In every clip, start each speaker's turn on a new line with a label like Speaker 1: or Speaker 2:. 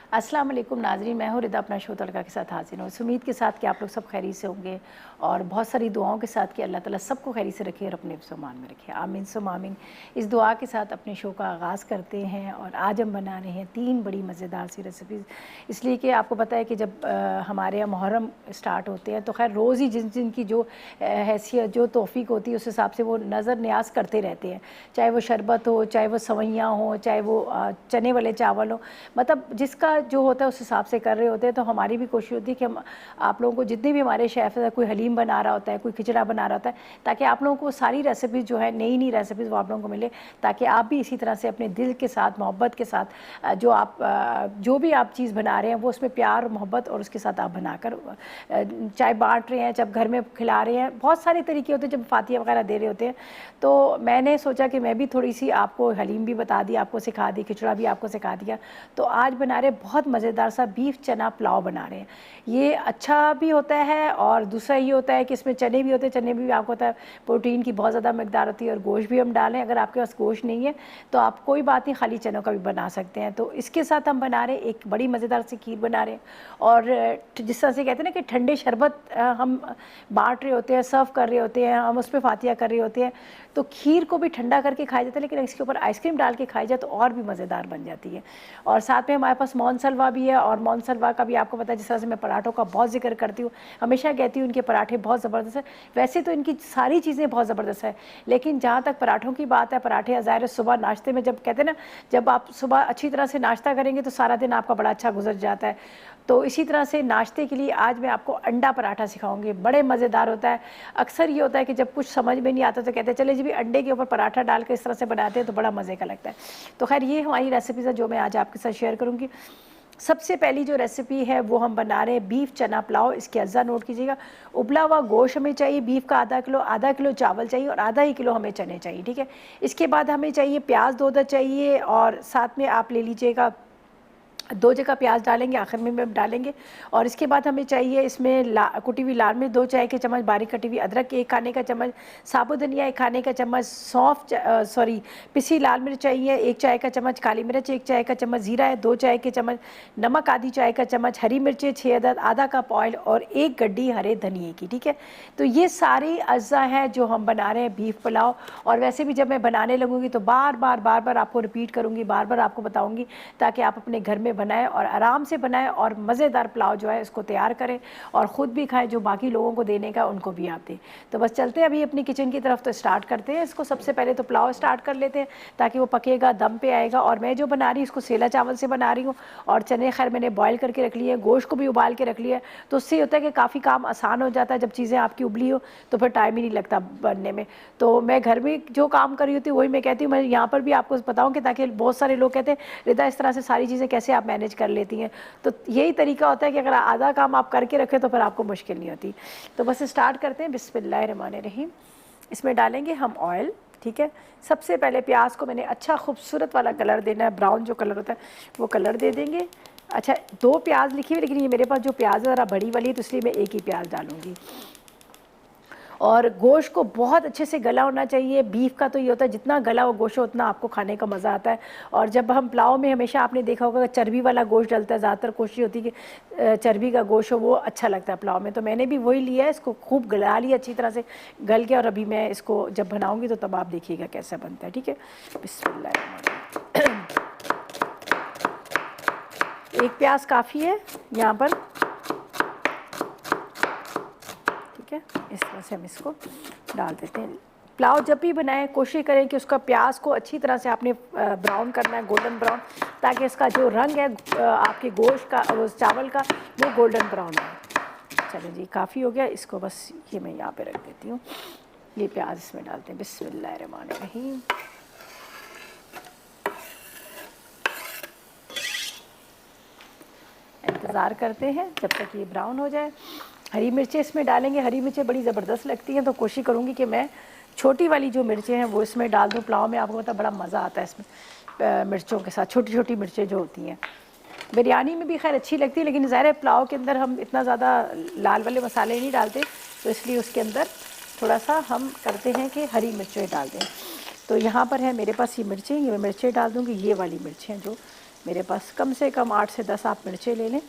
Speaker 1: अस्सलाम वालेकुम नाज़रीन, मैं हूँ रिदा अपना शो तड़का के साथ हाज़िर हूँ। इस उम्मीद के साथ कि आप लोग सब खैरियत से होंगे और बहुत सारी दुआओं के साथ कि अल्लाह ताला सबको खैरियत से रखे और अपने हिफ्ज़-ओ-अमान में रखे। आमीन सुम्मा आमीन। इस दुआ के साथ अपने शो का आगाज़ करते हैं और आज हम बना रहे हैं 3 बड़ी मज़ेदार सी रेसिपीज़। इसलिए कि आपको पता है कि जब हमारे यहाँ मुहर्रम स्टार्ट होते हैं तो ख़ैर रोज़ ही जिनकी जो हैसियत जो तौफ़ीक होती है उस हिसाब से वो नज़र न्याज़ करते रहते हैं। चाहे वो शरबत हो, चाहे वो सवइयाँ हों, चाहे वो चने वाले चावल हो, मतलब जिसका जो होता है उस हिसाब से कर रहे होते हैं। तो हमारी भी कोशिश होती है कि हम आप लोगों को जितने भी हमारे शेफ़ हैं, कोई हलीम बना रहा होता है, कोई खिचड़ा बना रहा होता है, ताकि आप लोगों को सारी रेसिपीज़ जो है नई रेसिपीज़ वो आप लोगों को मिले, ताकि आप भी इसी तरह से अपने दिल के साथ मोहब्बत के साथ जो भी आप चीज़ बना रहे हैं वो उसमें प्यार मोहब्बत और उसके साथ आप बनाकर चाहे बांट रहे हैं, चाहे घर में खिला रहे हैं, बहुत सारे तरीके होते हैं जब फातिया वगैरह दे रहे होते हैं। तो मैंने सोचा कि मैं भी थोड़ी सी आपको हलीम भी बता दी, आपको सिखा दी, खिचड़ा भी आपको सिखा दिया। तो आज बना रहे बहुत मज़ेदार सा बीफ चना पुलाव बना रहे हैं। ये अच्छा भी होता है और दूसरा ये होता है कि इसमें चने भी होते हैं। चने भी आपको पता है प्रोटीन की बहुत ज़्यादा मकदार होती है और गोश्त भी हम डालें। अगर आपके पास गोश्त नहीं है तो आप कोई बात नहीं, खाली चनों का भी बना सकते हैं। तो इसके साथ हम बना रहे हैं एक बड़ी मज़ेदार सी खीर बना रहे हैं और जिस तरह से कहते हैं ना कि ठंडे शरबत हम बाँट रहे होते हैं, सर्व कर रहे होते हैं, हम उस पर फातिया कर रहे होते हैं। तो खीर को भी ठंडा करके खाया जाता है, लेकिन इसके ऊपर आइसक्रीम डाल के खाई जाए तो और भी मज़ेदार बन जाती है। और साथ में हमारे पास मोनसलवा भी है और मोनसलवा का भी आपको पता है, जिस तरह से मैं पराठों का बहुत जिक्र करती हूँ, हमेशा कहती हूँ इनके पराठे बहुत ज़बरदस्त है। वैसे तो इनकी सारी चीज़ें बहुत ज़बरदस्त है, लेकिन जहाँ तक पराठों की बात है, पराठे ज़ाहिर सुबह नाश्ते में जब कहते हैं ना, जब आप सुबह अच्छी तरह से नाश्ता करेंगे तो सारा दिन आपका बड़ा अच्छा गुजर जाता है। तो इसी तरह से नाश्ते के लिए आज मैं आपको अंडा पराठा सिखाऊंगी, बड़े मज़ेदार होता है। अक्सर ये होता है कि जब कुछ समझ में नहीं आता तो कहते हैं चले जी भी अंडे के ऊपर पराठा डाल के इस तरह से बनाते हैं तो बड़ा मज़े का लगता है। तो खैर ये हमारी रेसिपीज़ है जो मैं आज आपके साथ शेयर करूँगी। सबसे पहली जो रेसिपी है वो हम बना रहे हैं बीफ चना पुलाव। इसके अज्जा नोट कीजिएगा। उबला हुआ गोश्त हमें चाहिए बीफ का आधा किलो चावल चाहिए और आधा ही किलो हमें चने चाहिए, ठीक है। इसके बाद हमें चाहिए प्याज 2 चाहिए और साथ में आप ले लीजिएगा 2 जगह प्याज डालेंगे, आखिर में डालेंगे। और इसके बाद हमें चाहिए इसमें कुटी हुई लाल मिर्च 2 चाय के चम्मच, बारीक कटी हुई अदरक 1 खाने का चम्मच, साबुत धनिया 1 खाने का चम्मच, पिसी लाल मिर्च चाहिए 1 चाय का चम्मच, काली मिर्च 1 चाय का चम्मच, ज़ीरा है 2 चाय के चम्मच, नमक आधी चाय का चम्मच, हरी मिर्चें 6 अदद, आधा कप ऑयल और 1 गड्डी हरे धनिए की, ठीक है। तो ये सारी अज्जा हैं जो हम बना रहे हैं बीफ पुलाव। और वैसे भी जब मैं बनाने लगूँगी तो बार बार आपको रिपीट करूँगी, बार बार आपको बताऊँगी, ताकि आप अपने घर में बनाएं और आराम से बनाएं और मज़ेदार पुलाव जो है इसको तैयार करें और ख़ुद भी खाएं, जो बाकी लोगों को देने का उनको भी आप दें। तो बस चलते हैं अभी अपनी किचन की तरफ। तो स्टार्ट करते हैं इसको। सबसे पहले तो पुलाव स्टार्ट कर लेते हैं ताकि वो पकेगा, दम पे आएगा। और मैं जो बना रही हूँ इसको सेला चावल से बना रही हूँ और चने खैर मैंने बॉयल करके रख लिए, गोश्त को भी उबाल के रख लिया। तो उससे होता है कि काफ़ी काम आसान हो जाता है। जब चीज़ें आपकी उबली हो तो फिर टाइम ही नहीं लगता बनने में। तो मैं घर में जो काम कर रही होती हूँ वही मैं कहती हूँ, मैं यहाँ पर भी आपको बताऊँ कि ताकि बहुत सारे लोग कहते हैं रिदा इस तरह से सारी चीज़ें कैसे आप मैनेज कर लेती हैं। तो यही तरीका होता है कि अगर आधा काम आप करके रखें तो फिर आपको मुश्किल नहीं होती। तो बस स्टार्ट करते हैं। बिस्मिल्लाहिर्रहमानिर्रहीम। इसमें डालेंगे हम ऑयल, ठीक है। सबसे पहले प्याज को मैंने अच्छा खूबसूरत वाला कलर देना है, ब्राउन जो कलर होता है वो कलर दे देंगे। अच्छा 2 प्याज लिखी हुई, लेकिन ये मेरे पास जो प्याज है ज़रा बड़ी वाली है तो इसलिए मैं 1 ही प्याज डालूँगी। और गोश्त को बहुत अच्छे से गला होना चाहिए। बीफ का तो ये होता है जितना गला हो गोश्त उतना आपको खाने का मज़ा आता है। और जब हम पुलाव में हमेशा आपने देखा होगा चर्बी वाला गोश्त डलता है, ज़्यादातर कोशिश होती है कि चर्बी का गोश्त हो, वो अच्छा लगता है पुलाव में। तो मैंने भी वही लिया है, इसको खूब गला लिया अच्छी तरह से गल के। और अभी मैं इसको जब बनाऊँगी तो तब आप देखिएगा कैसा बनता है, ठीक है। बिस्मिल्लाह। 1 प्याज काफ़ी है यहाँ पर, ठीक है। इस तरह से हम इसको डाल देते हैं। पुलाव जब भी बनाएं कोशिश करें कि उसका प्याज को अच्छी तरह से आपने ब्राउन करना है, गोल्डन ब्राउन, ताकि इसका जो रंग है आपके गोश्त का उस चावल का वो गोल्डन ब्राउन है। चलो जी काफ़ी हो गया, इसको बस ये मैं यहाँ पे रख देती हूँ। ये प्याज इसमें डालते हैं। बिस्मिल्लाहिर्रहमानिर्रहीम। इंतज़ार करते हैं जब तक ये ब्राउन हो जाए। हरी मिर्चें इसमें डालेंगे। हरी मिर्चें बड़ी ज़बरदस्त लगती हैं, तो कोशिश करूँगी कि मैं छोटी वाली जो मिर्चें हैं वो इसमें डाल दूँ पुलाव में। आपको पता बड़ा मज़ा आता है इसमें मिर्चों के साथ, छोटी छोटी मिर्चें जो होती हैं। बिरयानी में भी खैर अच्छी लगती है, लेकिन ज़ाहिर है पुलाव के अंदर हम इतना ज़्यादा लाल वाले मसाले नहीं डालते, तो इसलिए उसके अंदर थोड़ा सा हम करते हैं कि हरी मिर्चें डाल दें। तो यहाँ पर है मेरे पास ये मिर्चें, ये मैं मिर्चें डाल दूँगी। ये वाली मिर्चें जो मेरे पास कम से कम 8 से 10 आप मिर्चें ले लें,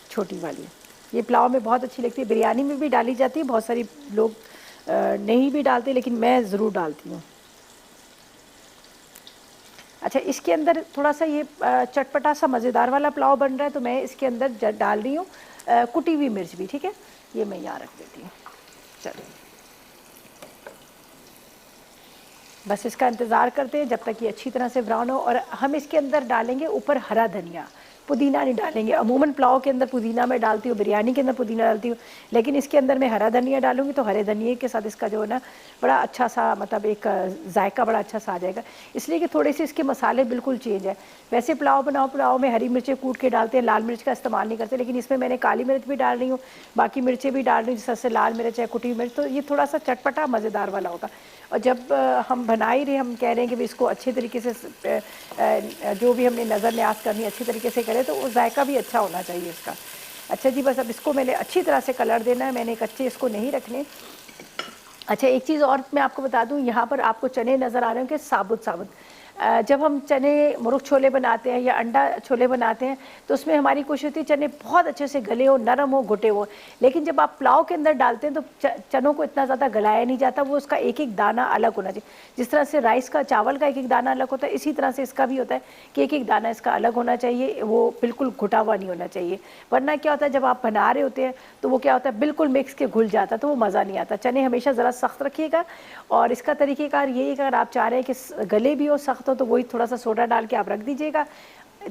Speaker 1: छोटी वाली। ये पुलाव में बहुत अच्छी लगती है, बिरयानी में भी डाली जाती है, बहुत सारी लोग नहीं भी डालते, लेकिन मैं ज़रूर डालती हूँ। अच्छा, इसके अंदर थोड़ा सा ये चटपटा सा मज़ेदार वाला पुलाव बन रहा है, तो मैं इसके अंदर डाल रही हूँ कुटी हुई मिर्च भी। ठीक है, ये मैं यहाँ रख देती हूँ। चलो, बस इसका इंतज़ार करते हैं जब तक ये अच्छी तरह से ब्राउन हो। और हम इसके अंदर डालेंगे ऊपर हरा धनिया, पुदीना नहीं डालेंगे। अमूमन पुलाव के अंदर पुदीना मैं डालती हूँ, बिरयानी के अंदर पुदीना डालती हूँ, लेकिन इसके अंदर मैं हरा धनिया डालूंगी, तो हरे धनिए के साथ इसका जो है ना बड़ा अच्छा सा, मतलब एक जायका बड़ा अच्छा सा आ जाएगा। इसलिए कि थोड़े से इसके मसाले बिल्कुल चेंज है। वैसे पुलाव बनाओ, पुलाव में हरी मिर्चें कूट के डालते हैं, लाल मिर्च का इस्तेमाल नहीं करते, लेकिन इसमें मैंने काली मिर्च भी डाल रही हूँ, बाकी मिर्चें भी डाल रही हूँ, जिस से लाल मिर्च है, कुटी मिर्च, तो ये थोड़ा सा चटपटा मज़ेदार वाला होगा। और जब हम बना ही रहे, हम कह रहे हैं कि इसको अच्छे तरीके से जो भी हमने नज़र न्याज करनी अच्छी तरीके से करें, तो वो जायका भी अच्छा होना चाहिए इसका। अच्छा जी, बस अब इसको मैंने अच्छी तरह से कलर देना है, मैंने कच्चे इसको नहीं रखने। अच्छा, एक चीज़ और मैं आपको बता दूं, यहाँ पर आपको चने नज़र आ रहे हैं कि साबुत साबुत। जब हम चने मुर्ग छोले बनाते हैं या अंडा छोले बनाते हैं, तो उसमें हमारी कोशिश होती है चने बहुत अच्छे से गले हो, नरम हो, घुटे हो। लेकिन जब आप पुलाव के अंदर डालते हैं तो चनों को इतना ज़्यादा गलाया नहीं जाता, वो उसका एक एक दाना अलग होना चाहिए। जिस तरह से राइस का, चावल का एक एक दाना अलग होता है, इसी तरह से इसका भी होता है कि एक एक दाना इसका अलग होना चाहिए, वो बिल्कुल घुटा हुआ नहीं होना चाहिए। वरना क्या होता है, जब आप बना रहे होते हैं तो वो क्या होता है, बिल्कुल मिक्स के घुल जाता है, तो वो मज़ा नहीं आता। चने हमेशा ज़रा सख्त रखिएगा। और इसका तरीक़ेकार ये है कि अगर आप चाह रहे हैं कि गले भी हो, सख्त हो, तो वही थोड़ा सा सोडा डाल के आप रख दीजिएगा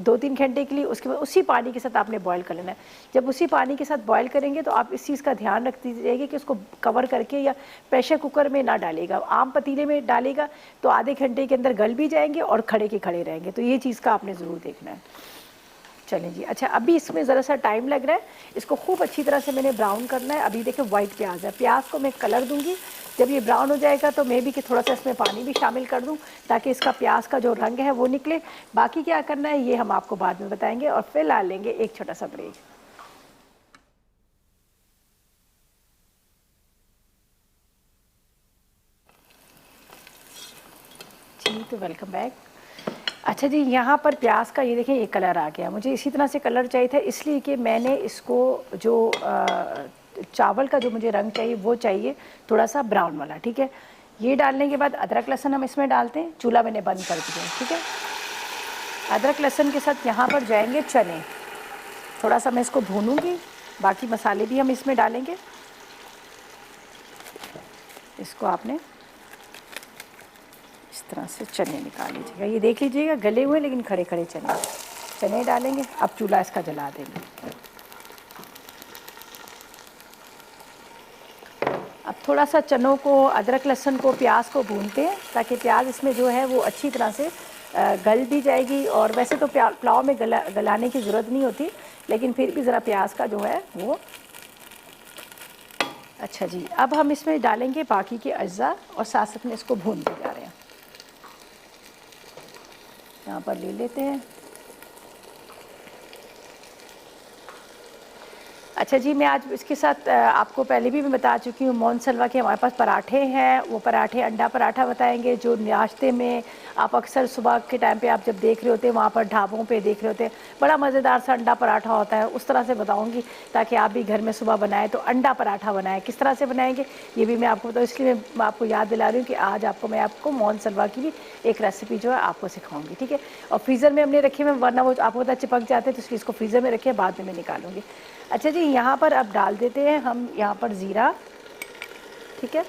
Speaker 1: 2-3 घंटे के लिए। उसके बाद उसी पानी के साथ आपने बॉईल कर लेना है। जब उसी पानी के साथ बॉईल करेंगे तो आप इस चीज़ का ध्यान रख दीजिएगा कि उसको कवर करके या प्रेशर कुकर में ना डालेगा, आम पतीले में डालेगा, तो आधे घंटे के अंदर गल भी जाएंगे और खड़े के खड़े रहेंगे। तो ये चीज़ का आपने ज़रूर देखना है। चलें जी, अच्छा, अभी इसमें ज़रा सा टाइम लग रहा है, इसको खूब अच्छी तरह से मैंने ब्राउन करना है। अभी देखिए वाइट प्याज है, प्याज को मैं कलर दूंगी। जब ये ब्राउन हो जाएगा तो मैं भी कि थोड़ा सा इसमें पानी भी शामिल कर दूं, ताकि इसका प्याज का जो रंग है वो निकले। बाकी क्या करना है ये हम आपको बाद में बताएंगे। और फिलहाल लेंगे एक छोटा सा ब्रेक। जी, तो वेलकम बैक। अच्छा जी, यहाँ पर प्याज का ये देखें ये कलर आ गया। मुझे इसी तरह से कलर चाहिए था, इसलिए कि मैंने इसको जो चावल का जो मुझे रंग चाहिए वो चाहिए थोड़ा सा ब्राउन वाला। ठीक है, ये डालने के बाद अदरक लहसुन हम इसमें डालते हैं। चूल्हा मैंने बंद कर दिया है। ठीक है, अदरक लहसुन के साथ यहाँ पर जाएंगे चने। थोड़ा सा मैं इसको भूनूंगी, बाकी मसाले भी हम इसमें डालेंगे। इसको आपने इस तरह से चने निकाल लीजिएगा। ये देख लीजिएगा गले हुए लेकिन खड़े खड़े चने डालेंगे। अब चूल्हा इसका जला देंगे। अब थोड़ा सा चनों को, अदरक लहसुन को, प्याज को भूनते हैं, ताकि प्याज इसमें जो है वो अच्छी तरह से गल भी जाएगी। और वैसे तो पुलाव में गलाने की ज़रूरत नहीं होती, लेकिन फिर भी ज़रा प्याज का जो है वो। अच्छा जी, अब हम इसमें डालेंगे बाकी के अज्जा और साथ साथ में इसको भूनते जा रहे हैं। यहाँ पर ले लेते हैं। अच्छा जी, मैं आज इसके साथ आपको पहले भी मैं बता चुकी हूँ, मोनसलवा के हमारे पास पराठे हैं। वो पराठे अंडा पराठा बताएंगे, जो नाश्ते में आप अक्सर सुबह के टाइम पे आप जब देख रहे होते हैं, वहाँ पर ढाबों पे देख रहे होते हैं, बड़ा मज़ेदार सा अंडा पराठा होता है। उस तरह से बताऊँगी ताकि आप भी घर में सुबह बनाएं तो अंडा पराठा बनाएं। किस तरह से बनाएंगे ये भी मैं आपको बताऊँ, इसलिए मैं आपको याद दिला रही हूँ कि आज मैं आपको मोनसलवा की भी एक रेसिपी जो है आपको सिखाऊँगी। ठीक है, और फ्रीज़र में हमने रखे हुए, वरना वो आपको पता चिपक जाते हैं, तो इसलिए इसको फ्रीज़र में रखे, बाद में मैं निकालूंगी। अच्छा जी, यहाँ पर अब डाल देते हैं हम यहाँ पर ज़ीरा। ठीक है,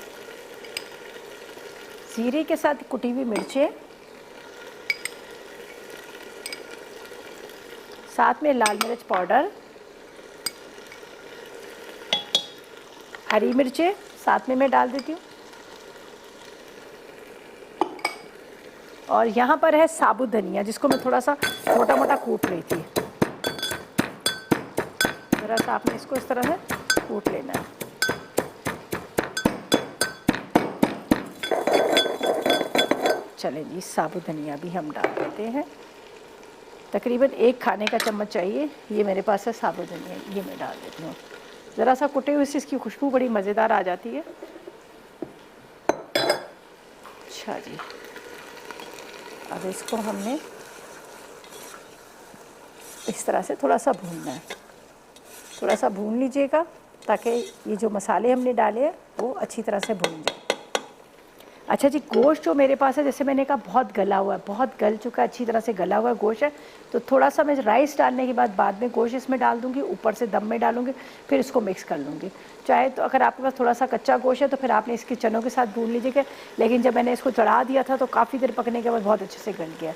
Speaker 1: ज़ीरे के साथ कुटी हुई मिर्चें, साथ में लाल मिर्च पाउडर, हरी मिर्चें साथ में मैं डाल देती हूँ। और यहाँ पर है साबुत धनिया, जिसको मैं थोड़ा सा मोटा मोटा कूट रही थी। ज़रा सा आपने इसको इस तरह से कूट लेना है। चलें जी, साबुत धनिया भी हम डाल देते हैं। तकरीबन 1 खाने का चम्मच चाहिए, ये मेरे पास है साबुत धनिया, ये मैं डाल देती हूँ। ज़रा सा कुटे हुए से इसकी खुशबू बड़ी मज़ेदार आ जाती है। अच्छा जी, अब इसको हमने इस तरह से थोड़ा सा भूनना है, थोड़ा सा भून लीजिएगा ताकि ये जो मसाले हमने डाले हैं वो अच्छी तरह से भून जाए। अच्छा जी, गोश्त जो मेरे पास है, जैसे मैंने कहा बहुत गला हुआ है, बहुत गल चुका है, अच्छी तरह से गला हुआ गोश्त है, तो थोड़ा सा मैं राइस डालने के बाद में गोश्त इसमें डाल दूँगी, ऊपर से दम में डालूँगी, फिर इसको मिक्स कर लूँगी। चाहे तो अगर आपके पास थोड़ा सा कच्चा गोश्त है तो फिर आपने इसके चनों के साथ भून लीजिएगा, लेकिन जब मैंने इसको चढ़ा दिया था तो काफ़ी देर पकने के बाद बहुत अच्छे से गल गया,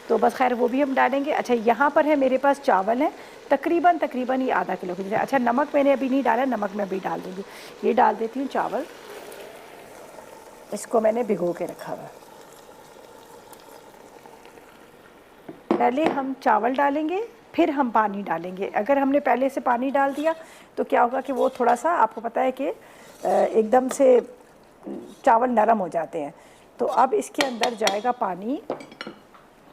Speaker 1: तो बस खैर वो भी हम डालेंगे। अच्छा, यहाँ पर है मेरे पास चावल है तकरीबन ये आधा किलो के। अच्छा, नमक मैंने अभी नहीं डाला, नमक मैं अभी डाल दूँगी। ये डाल देती हूँ चावल, इसको मैंने भिगो के रखा हुआ। पहले हम चावल डालेंगे, फिर हम पानी डालेंगे। अगर हमने पहले से पानी डाल दिया तो क्या होगा कि वो थोड़ा सा, आपको पता है कि एकदम से चावल नरम हो जाते हैं। तो अब इसके अंदर जाएगा पानी,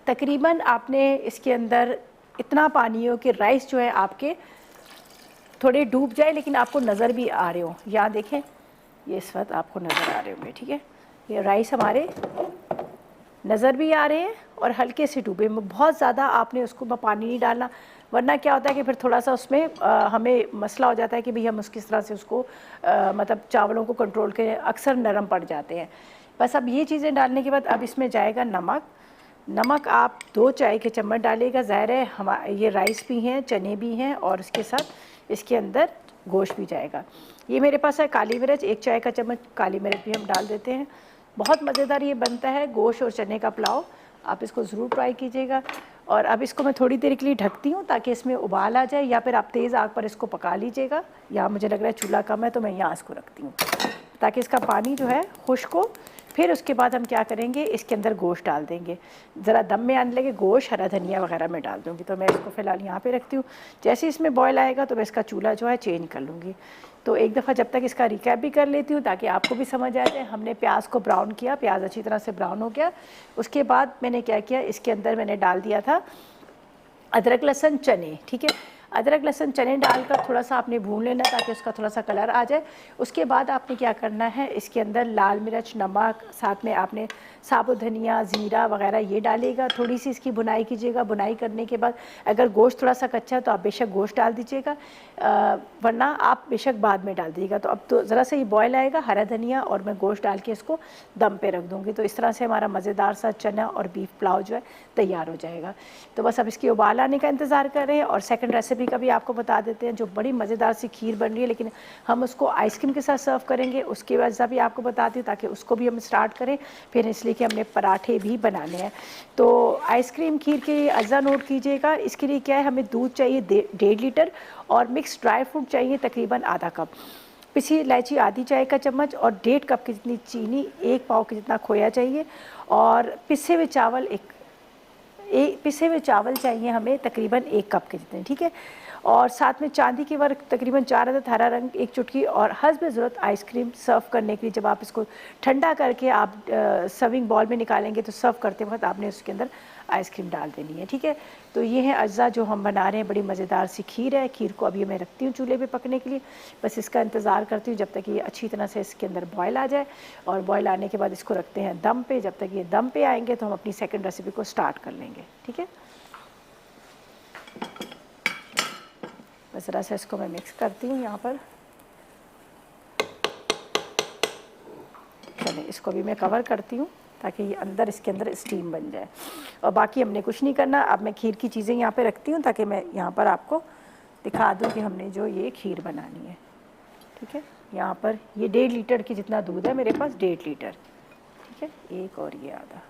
Speaker 1: तकरीबन आपने इसके अंदर इतना पानी हो कि राइस जो है आपके थोड़े डूब जाए लेकिन आपको नज़र भी आ रहे हो। यहाँ देखें, ये इस वक्त आपको नज़र आ रहे होंगे, ठीक है। ये राइस हमारे नज़र भी आ रहे हैं और हल्के से डूबे। बहुत ज़्यादा आपने उसको पानी नहीं डालना, वरना क्या होता है कि फिर थोड़ा सा उसमें हमें मसला हो जाता है कि भाई हम किस तरह से उसको मतलब चावलों को कंट्रोल करें, अक्सर नरम पड़ जाते हैं। बस अब ये चीज़ें डालने के बाद अब इसमें जाएगा नमक। नमक आप 2 चाय के चम्मच डालिएगा। ज़ाहिर है ये राइस भी हैं, चने भी हैं और इसके साथ इसके अंदर गोश्त भी जाएगा। ये मेरे पास है काली मिर्च, 1 चाय का चम्मच काली मिर्च भी हम डाल देते हैं। बहुत मज़ेदार ये बनता है गोश्त और चने का पुलाव, आप इसको ज़रूर ट्राई कीजिएगा। और अब इसको मैं थोड़ी देर के लिए ढकती हूँ ताकि इसमें उबाल आ जाए, या फिर आप तेज़ आग पर इसको पका लीजिएगा। यहाँ मुझे लग रहा है चूल्हा कम है तो मैं यहाँ इसको रखती हूँ ताकि इसका पानी जो है खुश्क हो। फिर उसके बाद हम क्या करेंगे, इसके अंदर गोश्त डाल देंगे। ज़रा दम में आने लगे गोश्त, हरा धनिया वगैरह मैं डाल दूँगी। तो मैं इसको फ़िलहाल यहाँ पे रखती हूँ। जैसे इसमें बॉयल आएगा तो मैं इसका चूल्हा जो है चेंज कर लूँगी। तो एक दफ़ा जब तक इसका रिकैप भी कर लेती हूँ ताकि आपको भी समझ आ जाए। हमने प्याज को ब्राउन किया, प्याज अच्छी तरह से ब्राउन हो गया। उसके बाद मैंने क्या किया, इसके अंदर मैंने डाल दिया था अदरक लहसुन चने, ठीक है। अदरक लहसुन चने डालकर थोड़ा सा आपने भून लेना ताकि उसका थोड़ा सा कलर आ जाए। उसके बाद आपने क्या करना है, इसके अंदर लाल मिर्च, नमक, साथ में आपने साबुत धनिया, ज़ीरा वगैरह ये डालिएगा। थोड़ी सी इसकी भुनाई कीजिएगा। भुनाई करने के बाद अगर गोश्त थोड़ा सा कच्चा है तो आप बेशक गोश्त डाल दीजिएगा, वरना आप बेशक बाद में डाल दीजिएगा। तो अब तो ज़रा सा ये बॉयल आएगा, हरा धनिया और मैं गोश्त डाल के इसको दम पे रख दूँगी। तो इस तरह से हमारा मज़ेदार सा चना और बीफ पुलाव जो है तैयार हो जाएगा। तो बस अब इसकी उबाल आने का इंतज़ार कर रहे हैं। और सेकंड रेसिपी का भी आपको बता देते हैं, जो बड़ी मज़ेदार सी खीर बन रही है, लेकिन हम उसको आइसक्रीम के साथ सर्व करेंगे। उसकी वजह भी आपको बताती हूँ ताकि उसको भी हम स्टार्ट करें, फिर इसलिए कि हमने पराठे भी बनाने हैं। तो आइसक्रीम खीर के अज्जा नोट कीजिएगा। इसके लिए क्या है, हमें दूध चाहिए 1.5 लीटर और मिक्स ड्राई फ्रूट चाहिए तकरीबन आधा कप, पिसी इलायची आधी चाय का चम्मच और 1.5 कप की जितनी चीनी, 1 पाव के जितना खोया चाहिए और पिसे हुए चावल पिसे हुए चावल चाहिए हमें तकरीबन 1 कप के जितने, ठीक है। और साथ में चांदी के वर्क तकरीबन 4 अदद, हरा रंग 1 चुटकी और हस्ब ज़रूरत आइसक्रीम। सर्व करने के लिए जब आप इसको ठंडा करके आप सर्विंग बॉल में निकालेंगे तो सर्व करते वक्त आपने उसके अंदर आइसक्रीम डाल देनी है, ठीक है। तो ये है अज्जा जो हम बना रहे हैं। बड़ी मज़ेदार सी खीर है। खीर को अभी मैं रखती हूँ चूल्हे पे पकने के लिए, बस इसका इंतज़ार करती हूँ जब तक ये अच्छी तरह से इसके अंदर बॉयल आ जाए। और बॉयल आने के बाद इसको रखते हैं दम पे। जब तक ये दम पे आएंगे तो हम अपनी सेकंड रेसिपी को स्टार्ट कर लेंगे, ठीक है। बस ज़रा सा इसको मैं मिक्स करती हूँ यहाँ पर। चलिए इसको भी मैं कवर करती हूँ ताकि ये अंदर इसके अंदर स्टीम बन जाए। और बाकी हमने कुछ नहीं करना। अब मैं खीर की चीज़ें यहाँ पे रखती हूँ ताकि मैं यहाँ पर आपको दिखा दूँ कि हमने जो ये खीर बनानी है, ठीक है। यहाँ पर ये 1.5 लीटर की जितना दूध है मेरे पास, 1.5 लीटर, ठीक है। एक और ये आधा,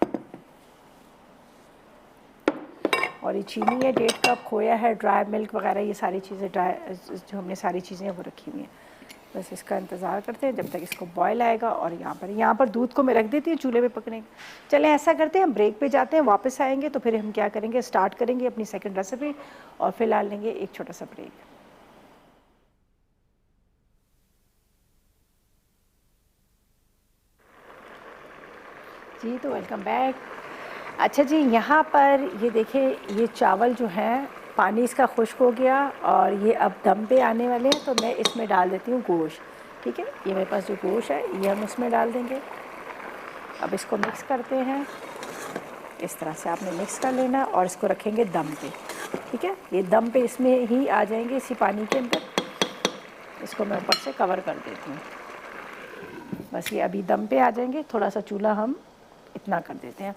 Speaker 1: और ये चीनी है 1.5 कप, खोया है, ड्राई मिल्क वगैरह ये सारी चीज़ें जो हमने सारी चीज़ें वो रखी हुई हैं। बस इसका इंतज़ार करते हैं जब तक इसको बॉयल आएगा। और यहाँ पर दूध को मैं रख देती हूँ चूल्हे पे पकने। चलें ऐसा करते हैं, हम ब्रेक पे जाते हैं, वापस आएंगे तो फिर हम क्या करेंगे, स्टार्ट करेंगे अपनी सेकंड रेसिपी और फ़िलहाल लेंगे एक छोटा सा ब्रेक। जी तो वेलकम बैक। अच्छा जी, यहाँ पर ये देखिए, ये चावल जो हैं पानी इसका खुश्क हो गया और ये अब दम पे आने वाले हैं। तो मैं इसमें डाल देती हूँ गोश्त, ठीक है। ये मेरे पास जो गोश्त है ये हम इसमें डाल देंगे। अब इसको मिक्स करते हैं। इस तरह से आपने मिक्स कर लेना और इसको रखेंगे दम पे। ठीक है, ये दम पे इसमें ही आ जाएंगे इसी पानी के अंदर। इसको मैं ऊपर से कवर कर देती हूँ। बस ये अभी दम पे आ जाएंगे। थोड़ा सा चूल्हा हम इतना कर देते हैं।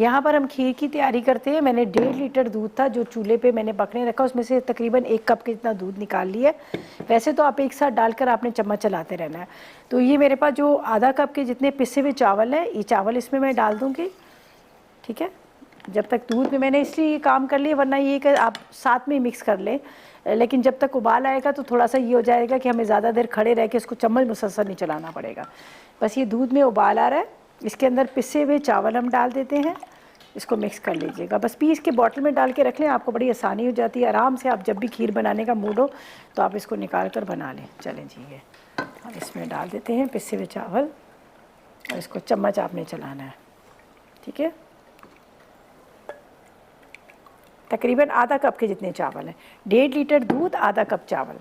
Speaker 1: यहाँ पर हम खीर की तैयारी करते हैं। मैंने 1.5 लीटर दूध था जो चूल्हे पे मैंने पकने रखा, उसमें से तकरीबन 1 कप के जितना दूध निकाल लिया। वैसे तो आप एक साथ डालकर आपने चम्मच चलाते रहना है। तो ये मेरे पास जो आधा कप के जितने पिसे हुए चावल है, ये चावल इसमें मैं डाल दूँगी। ठीक है, जब तक दूध में मैंने इसलिए ये काम कर लिया, वरना ये कि आप साथ में मिक्स कर लें, लेकिन जब तक उबाल आएगा तो थोड़ा सा ये हो जाएगा कि हमें ज़्यादा देर खड़े रह के इसको चम्मच मुसलसल नहीं चलाना पड़ेगा। बस ये दूध में उबाल आ रहा है, इसके अंदर पिसे हुए चावल हम डाल देते हैं। इसको मिक्स कर लीजिएगा। बस पीस के बॉटल में डाल के रख लें, आपको बड़ी आसानी हो जाती है। आराम से आप जब भी खीर बनाने का मूड हो तो आप इसको निकाल कर बना लें। चलें जी, ये अब इसमें डाल देते हैं पिसे हुए चावल और इसको चम्मच आपने चलाना है। ठीक है, तकरीबन आधा कप के जितने चावल हैं। 1.5 लीटर दूध, आधा कप चावल।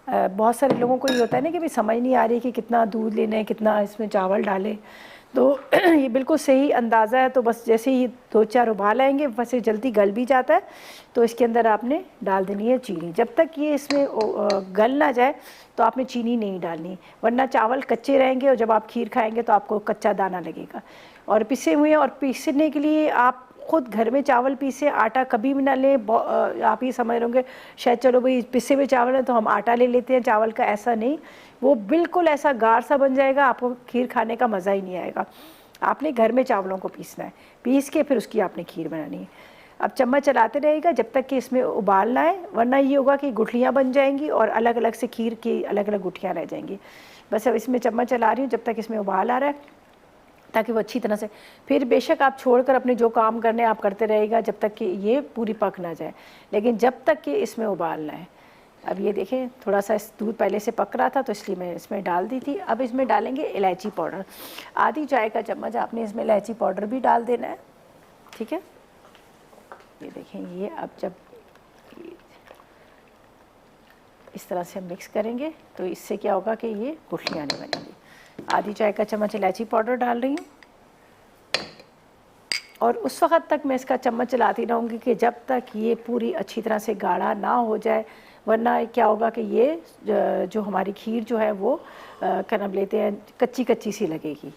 Speaker 1: बहुत सारे लोगों को ये होता है ना कि भाई समझ नहीं आ रही कि कितना दूध लेना है, कितना इसमें चावल डालें। तो ये बिल्कुल सही अंदाज़ा है। तो बस जैसे ही 2-4 उबाल आएंगे, बस ये जल्दी गल भी जाता है, तो इसके अंदर आपने डाल देनी है चीनी। जब तक ये इसमें गल ना जाए तो आपने चीनी नहीं डालनी, वरना चावल कच्चे रहेंगे और जब आप खीर खाएंगे तो आपको कच्चा दाना लगेगा। और पिसे हुए, और पीसने के लिए आप खुद घर में चावल पीसे, आटा कभी भी ना लें। आप ये समझ रहे होंगे शायद चलो भाई पिसे हुए चावल है तो हम आटा ले लेते हैं चावल का, ऐसा नहीं। वो बिल्कुल ऐसा गाढ़ सा बन जाएगा, आपको खीर खाने का मज़ा ही नहीं आएगा। आपने घर में चावलों को पीसना है, पीस के फिर उसकी आपने खीर बनानी है। अब चम्मच चलाते रहेगा जब तक कि इसमें उबाल ना आए, वरना ये होगा कि गुठलियाँ बन जाएंगी और अलग अलग से खीर की अलग अलग गुठलियाँ रह जाएंगी। बस अब इसमें चम्मच चला रही हूँ जब तक इसमें उबाल आ रहा है, ताकि वो अच्छी तरह से, फिर बेशक आप छोड़कर अपने जो काम करने आप करते रहेगा जब तक कि ये पूरी पक ना जाए, लेकिन जब तक कि इसमें उबालना है। अब ये देखें थोड़ा सा इस दूध पहले से पक रहा था तो इसलिए मैं इसमें डाल दी थी। अब इसमें डालेंगे इलायची पाउडर, आधी चाय का चम्मच आपने इसमें इलायची पाउडर भी डाल देना है। ठीक है, ये देखें, ये अब जब इस तरह से हम मिक्स करेंगे तो इससे क्या होगा कि ये गुठलियाँ नहीं बनेंगी। आधी चाय का चम्मच इलायची पाउडर डाल रही हूँ और उस वक्त तक मैं इसका चम्मच चलाती रहूँगी कि जब तक ये पूरी अच्छी तरह से गाढ़ा ना हो जाए, वरना क्या होगा कि ये जो हमारी खीर जो है वो क्या नाम लेते हैं, कच्ची कच्ची सी लगेगी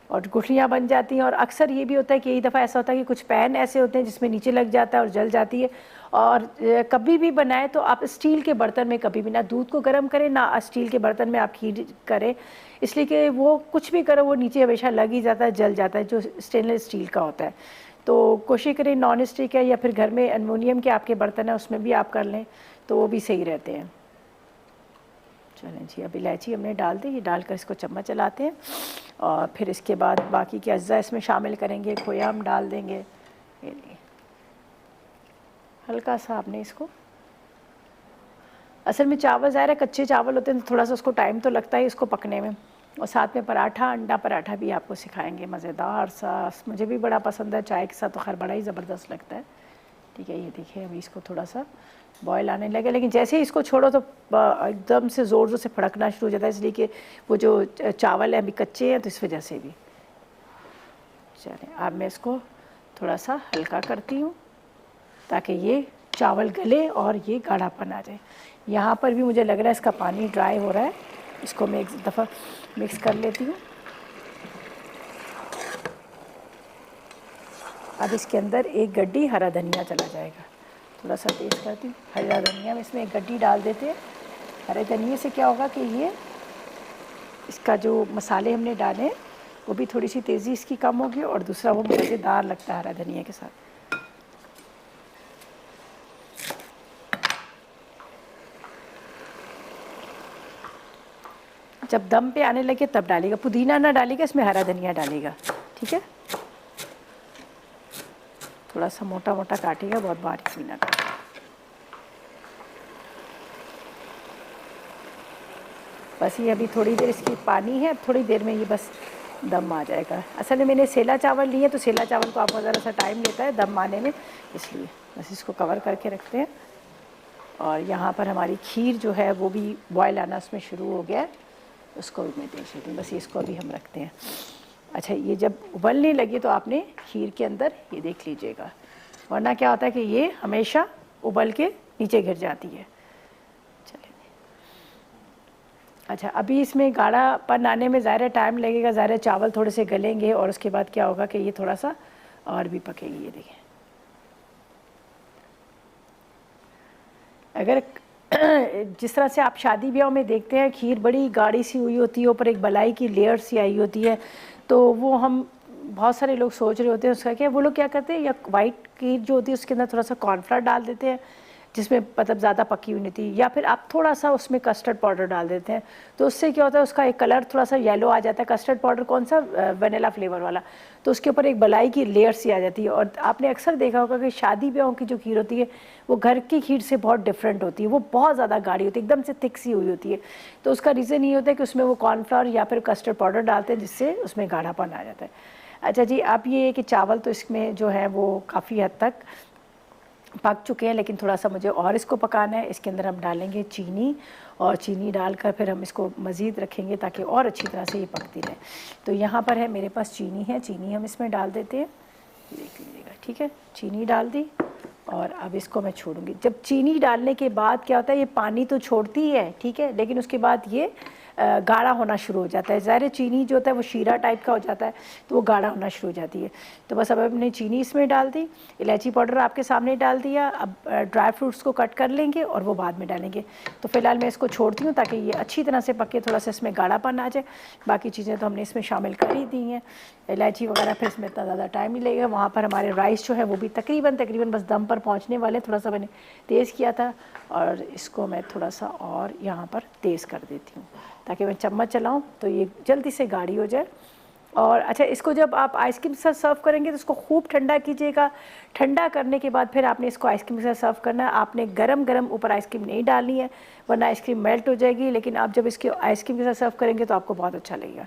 Speaker 1: और गुठलियाँ बन जाती हैं। और अक्सर ये भी होता है कि कई दफ़ा ऐसा होता है कि कुछ पैन ऐसे होते हैं जिसमें नीचे लग जाता है और जल जाती है। और कभी भी बनाएं तो आप स्टील के बर्तन में कभी भी ना दूध को गर्म करें, ना स्टील के बर्तन में आप खीर करें, इसलिए कि वो कुछ भी करो वो नीचे हमेशा लग ही जाता है, जल जाता है, जो स्टेनलेस स्टील का होता है। तो कोशिश करें नॉन स्टिक है या फिर घर में एल्युमिनियम के आपके बर्तन है उसमें भी आप कर लें तो वो भी सही रहते हैं। चलें जी, अब इलायची हमने डाल दी, ये डालकर इसको चम्मच चलाते हैं और फिर इसके बाद बाकी के अज्जा इसमें शामिल करेंगे। खोया हम डाल देंगे, ये नहीं, हल्का सा आपने इसको, असल में चावल ज़ाहिर है कच्चे चावल होते हैं तो थोड़ा सा उसको टाइम तो लगता है इसको पकने में। और साथ में पराठा, अंडा पराठा भी आपको सिखाएंगे, मज़ेदार सा, मुझे भी बड़ा पसंद है, चाय के साथ तो खैर बड़ा ही ज़बरदस्त लगता है। ठीक है, ये देखिए अभी इसको थोड़ा सा बॉयल आने लगे, लेकिन जैसे ही इसको छोड़ो तो एकदम से ज़ोर ज़ोर से फड़कना शुरू हो जाता है, इसलिए कि वो जो चावल है अभी कच्चे हैं तो इस वजह से भी। चलें, अब मैं इसको थोड़ा सा हल्का करती हूँ ताकि ये चावल गले और ये गाढ़ापन आ जाए। यहाँ पर भी मुझे लग रहा है इसका पानी ड्राई हो रहा है, इसको मैं एक दफ़ा मिक्स कर लेती हूँ। अब इसके अंदर एक गड्डी हरा धनिया चला जाएगा, थोड़ा सा तेज़ करती हूँ। हरा धनिया में इसमें एक गड्डी डाल देते हैं। हरे धनिए से क्या होगा कि ये इसका जो मसाले हमने डाले हैं वो भी थोड़ी सी तेज़ी इसकी कम होगी और दूसरा वो मज़ेदार लगता है हरा धनिया के साथ। जब दम पे आने लगे तब डालेगा, पुदीना ना डालेगा, इसमें हरा धनिया डालेगा। ठीक है, थोड़ा सा मोटा मोटा काटेगा, बहुत बारीक भी ना काटेगा। बस ये अभी थोड़ी देर इसकी पानी है, थोड़ी देर में ये बस दम आ जाएगा। असल में मैंने सेला चावल लिए तो सेला चावल को आपको ज़रा सा टाइम लेता है दम आने में, इसलिए बस इसको कवर करके रखते हैं। और यहाँ पर हमारी खीर जो है वो भी बॉयल आना उसमें शुरू हो गया है, उसको भी मैं देख लेती हूँ। बस इसको अभी हम रखते हैं। अच्छा, ये जब उबलने लगे तो आपने खीर के अंदर ये देख लीजिएगा, वरना क्या होता है कि ये हमेशा उबल के नीचे गिर जाती है। चलिए, अच्छा अभी इसमें गाढ़ापन आने में ज़्यादा टाइम लगेगा, ज़्यादा चावल थोड़े से गलेंगे और उसके बाद क्या होगा कि ये थोड़ा सा और भी पकेगी। ये देखिए, अगर जिस तरह से आप शादी ब्याह में देखते हैं खीर बड़ी गाढ़ी सी हुई होती है, ऊपर एक बलाई की लेयर सी आई होती है, तो वो हम बहुत सारे लोग सोच रहे होते हैं उसका क्या, वो लोग क्या करते हैं, या वाइट खीर जो होती है उसके अंदर थोड़ा सा कॉर्नफ्लावर डाल देते हैं जिसमें मतलब ज़्यादा पकी हुई नहीं थी, या फिर आप थोड़ा सा उसमें कस्टर्ड पाउडर डाल देते हैं, तो उससे क्या होता है उसका एक कलर थोड़ा सा येलो आ जाता है। कस्टर्ड पाउडर कौन सा, वनीला फ्लेवर वाला, तो उसके ऊपर एक बलाई की लेयर सी आ जाती है। और आपने अक्सर देखा होगा कि शादी ब्याहों की जो खीर होती है वो घर की खीर से बहुत डिफरेंट होती है, वो बहुत ज़्यादा गाढ़ी होती है, एकदम से थिक सी हुई होती है। तो उसका रीज़न ये होता है कि उसमें वो कॉर्नफ्लावर या फिर कस्टर्ड पाउडर डालते हैं जिससे उसमें गाढ़ापन आ जाता है। अच्छा जी, अब ये है कि चावल तो इसमें जो है वो काफ़ी हद तक पक चुके हैं, लेकिन थोड़ा सा मुझे और इसको पकाना है। इसके अंदर हम डालेंगे चीनी, और चीनी डालकर फिर हम इसको मज़ीद रखेंगे ताकि और अच्छी तरह से ये पकती रहे। तो यहाँ पर है मेरे पास चीनी है, चीनी हम इसमें डाल देते हैं, देख लीजिएगा, ठीक है। चीनी डाल दी और अब इसको मैं छोड़ूंगी। जब चीनी डालने के बाद क्या होता है, ये पानी तो छोड़ती है, ठीक है, लेकिन उसके बाद ये गाढ़ा होना शुरू हो जाता है। ज़ाहिर चीनी जो होता है वो शीरा टाइप का हो जाता है, तो वो गाढ़ा होना शुरू हो जाती है। तो बस अब हमने चीनी इसमें डाल दी, इलायची पाउडर आपके सामने डाल दिया। अब ड्राई फ्रूट्स को कट कर लेंगे और वो बाद में डालेंगे। तो फ़िलहाल मैं इसको छोड़ती हूँ ताकि ये अच्छी तरह से पके, थोड़ा सा इसमें गाढ़ापन आ जाए। बाकी चीज़ें तो हमने इसमें शामिल कर ही दी हैं, इलायची वगैरह, फिर इसमें इतना ज़्यादा टाइम नहीं लगेगा। वहाँ पर हमारे राइस जो है वो भी तकरीबन बस दम पर पहुँचने वाले। थोड़ा सा मैंने तेज़ किया था और इसको मैं थोड़ा सा और यहाँ पर तेज़ कर देती हूँ ताकि मैं चम्मच चलाऊँ तो ये जल्दी से गाढ़ी हो जाए। और अच्छा, इसको जब आप आइसक्रीम के साथ सर्व करेंगे तो इसको खूब ठंडा कीजिएगा। ठंडा करने के बाद फिर आपने इसको आइसक्रीम के साथ सर्व करना है। आपने गरम गरम ऊपर आइसक्रीम नहीं डालनी है, वरना आइसक्रीम मेल्ट हो जाएगी। लेकिन आप जब इसके आइसक्रीम के साथ सर्व करेंगे तो आपको बहुत अच्छा लगेगा।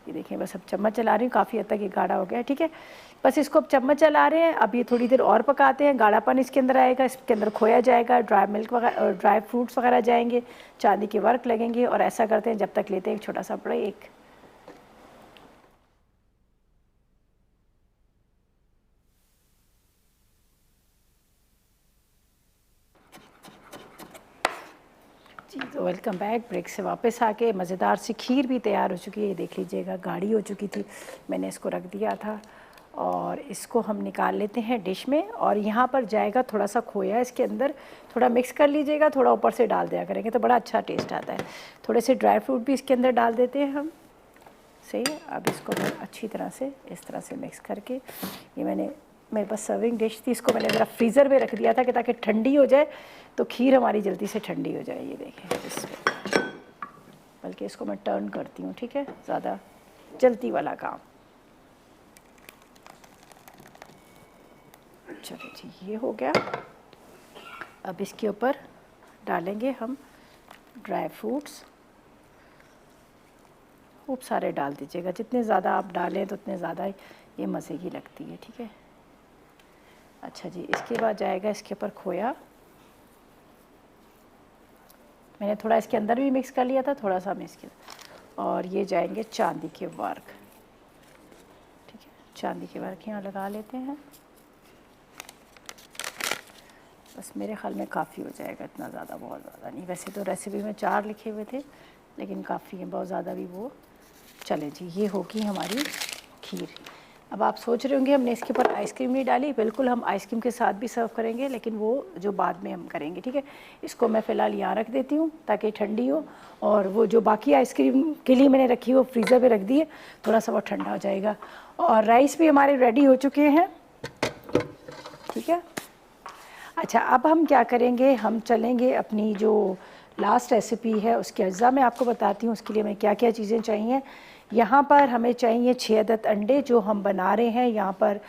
Speaker 1: ये देखिए, बस अब चम्मच चला रही हूँ, काफ़ी हद तक ये गाढ़ा हो गया, ठीक है। बस इसको अब चम्मच चला रहे हैं। अब ये थोड़ी देर और पकाते हैं, गाढ़ापन इसके अंदर आएगा, इसके अंदर खोया जाएगा, ड्राई मिल्क वगैरह, ड्राई फ्रूट्स वगैरह जाएंगे, चांदी के वर्क लगेंगे। और ऐसा करते हैं जब तक लेते हैं एक छोटा सा ब्रेक। जी, तो वेलकम बैक। ब्रेक से वापस आके मज़ेदार सी खीर भी तैयार हो चुकी है। ये देख लीजिएगा, गाढ़ी हो चुकी थी, मैंने इसको रख दिया था और इसको हम निकाल लेते हैं डिश में। और यहाँ पर जाएगा थोड़ा सा खोया इसके अंदर, थोड़ा मिक्स कर लीजिएगा, थोड़ा ऊपर से डाल दिया करेंगे तो बड़ा अच्छा टेस्ट आता है। थोड़े से ड्राई फ्रूट भी इसके अंदर डाल देते हैं हम, सही है। अब इसको मैं अच्छी तरह से इस तरह से मिक्स करके, ये मेरे पास सर्विंग डिश थी, इसको मैंने ज़रा फ्रीज़र में रख दिया था कि ताकि ठंडी हो जाए तो खीर हमारी जल्दी से ठंडी हो जाए। ये देखें, इसमें बल्कि इसको मैं टर्न करती हूँ, ठीक है, ज़्यादा जल्दी वाला काम। चलो जी, ये हो गया। अब इसके ऊपर डालेंगे हम ड्राई फ्रूट्स, खूब सारे डाल दीजिएगा, जितने ज़्यादा आप डालें तो उतने ज़्यादा ये मज़े की लगती है, ठीक है। अच्छा जी, इसके बाद जाएगा इसके ऊपर खोया, मैंने थोड़ा इसके अंदर भी मिक्स कर लिया था, थोड़ा सा मैं इसके, और ये जाएंगे चांदी के वर्क, ठीक है। चांदी के वर्क यहाँ लगा लेते हैं, बस मेरे ख्याल में काफ़ी हो जाएगा, इतना ज़्यादा बहुत ज़्यादा नहीं। वैसे तो रेसिपी में 4 लिखे हुए थे, लेकिन काफ़ी है, बहुत ज़्यादा भी वो चले जी। ये होगी हमारी खीर। अब आप सोच रहे होंगे हमने इसके ऊपर आइसक्रीम नहीं डाली, बिल्कुल हम आइसक्रीम के साथ भी सर्व करेंगे, लेकिन वो जो बाद में हम करेंगे, ठीक है। इसको मैं फ़िलहाल यहाँ रख देती हूँ ताकि ठंडी हो, और वो जो बाकी आइसक्रीम के लिए मैंने रखी वो फ्रीज़र में रख दी है, थोड़ा सा वो ठंडा हो जाएगा। और राइस भी हमारे रेडी हो चुके हैं, ठीक है। अच्छा, अब हम क्या करेंगे, हम चलेंगे अपनी जो लास्ट रेसिपी है उसके अज्जा मैं आपको बताती हूँ। उसके लिए हमें क्या क्या चीज़ें चाहिए। यहाँ पर हमें चाहिए 6 अदद अंडे, जो हम बना रहे हैं यहाँ पर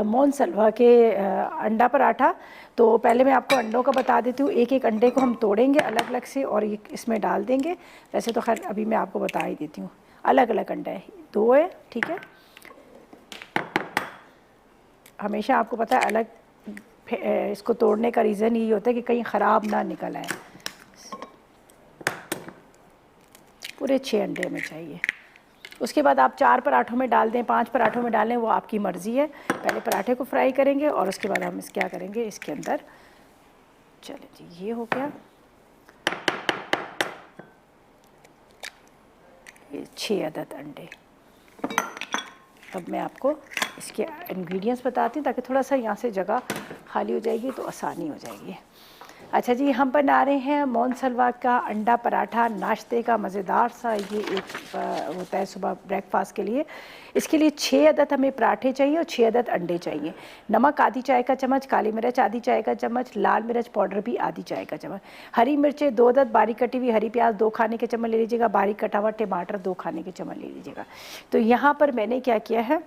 Speaker 1: मोन सलवा के अंडा पराठा। तो पहले मैं आपको अंडों का बता देती हूँ। एक एक अंडे को हम तोड़ेंगे अलग अलग से और ये इसमें डाल देंगे। वैसे तो खैर अभी मैं आपको बता ही देती हूँ, अलग अलग अंडा है, 2 है, ठीक है। हमेशा आपको पता है अलग इसको तोड़ने का रीज़न ये होता है कि कहीं ख़राब ना निकल आए। पूरे 6 अंडे हमें चाहिए। उसके बाद आप 4 पराठों में डाल दें, 5 पराठों में डालें, वो आपकी मर्ज़ी है। पहले पराठे को फ्राई करेंगे और उसके बाद हम क्या करेंगे इसके अंदर, चले जी ये हो गया, ये 6 अदद अंडे। अब मैं आपको इसके इंग्रेडिएंट्स बताती हूँ ताकि थोड़ा सा यहाँ से जगह खाली हो जाएगी तो आसानी हो जाएगी। अच्छा जी, हम बना रहे हैं मोहन सलवा का अंडा पराठा, नाश्ते का मज़ेदार सा ये एक होता है सुबह ब्रेकफास्ट के लिए। इसके लिए 6 अदद हमें पराठे चाहिए और 6 अदद अंडे चाहिए। नमक आधी चाय का चम्मच, काली मिर्च आधी चाय का चम्मच, लाल मिर्च पाउडर भी आधी चाय का चम्मच, हरी मिर्चें 2 अदद, बारीक कटी हुई हरी प्याज 2 खाने के चम्मच ले लीजिएगा, बारीक कटा हुआ टमाटर 2 खाने के चम्मच ले लीजिएगा। तो यहाँ पर मैंने क्या किया है,